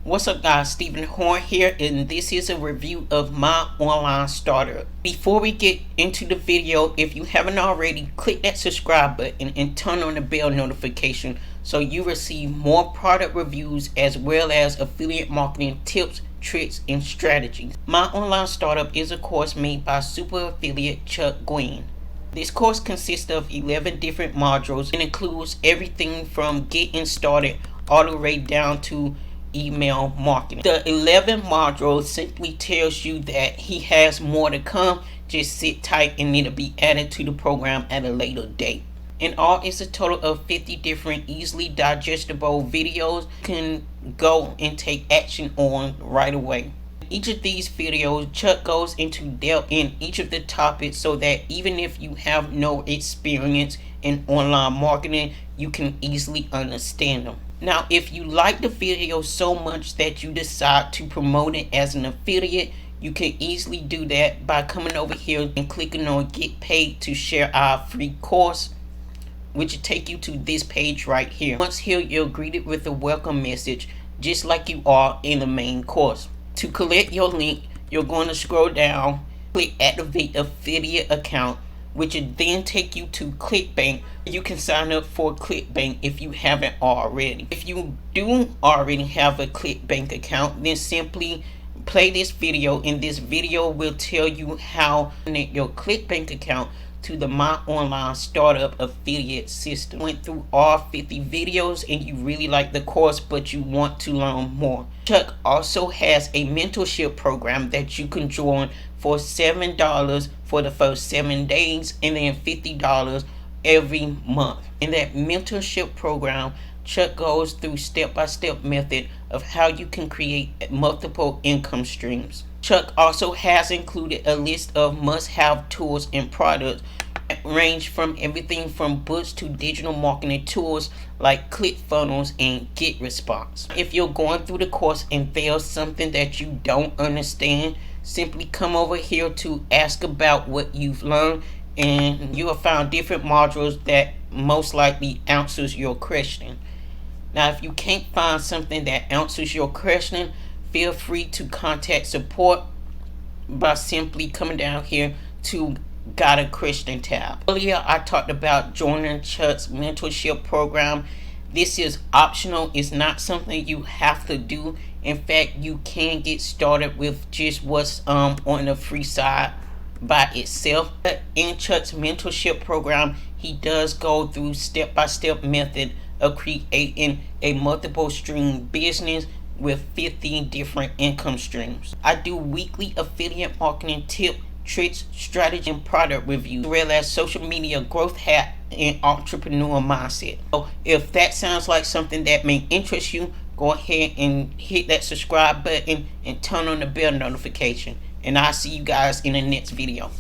What's up guys, Stephen Horn here, and this is a review of my online startup. Before we get into the video, if you haven't already, click that subscribe button and turn on the bell notification so you receive more product reviews as well as affiliate marketing tips, tricks, and strategies. My online startup is a course made by super affiliate Nguyen. This course consists of 11 different modules and includes everything from getting started all the way down to email marketing. The 11 modules simply tells you that he has more to come. Just sit tight and it'll be added to the program at a later date. In all, it's a total of 50 different easily digestible videos you can go and take action on right away. Each of these videos, Chuck goes into depth in each of the topics so that even if you have no experience in online marketing, you can easily understand them. Now, if you like the video so much that you decide to promote it as an affiliate, you can easily do that by coming over here and clicking on Get Paid to share our free course, which will take you to this page right here. Once here, you're greeted with a welcome message, just like you are in the main course. To collect your link, you're going to scroll down, click Activate Affiliate Account, which will then take you to ClickBank. You can sign up for ClickBank if you haven't already. If you do already have a ClickBank account, then simply play this video, and this video will tell you how to connect your ClickBank account to the My Online Startup affiliate system. Went through all 50 videos and you really like the course but you want to learn more. Chuck also has a mentorship program that you can join for $7 for the first 7 days and then $50 every month. In that mentorship program, Chuck goes through step-by-step method of how you can create multiple income streams. Chuck also has included a list of must-have tools and products that range from everything from books to digital marketing tools like ClickFunnels and GetResponse. If you're going through the course and there's something that you don't understand, simply come over here to ask about what you've learned, and you will find different modules that most likely answers your question. Now, if you can't find something that answers your question, feel free to contact support by simply coming down here to Got a Question tab. Earlier, I talked about joining Chuck's mentorship program. This is optional. It's not something you have to do. In fact, you can get started with just what's on the free side by itself. But in Chuck's mentorship program, he does go through step-by-step method of creating a multiple stream business with 15 different income streams. I do weekly affiliate marketing tip, tricks, strategy, and product reviews, as well as social media growth hack and entrepreneur mindset. So if that sounds like something that may interest you, go ahead and hit that subscribe button and turn on the bell notification. And I'll see you guys in the next video.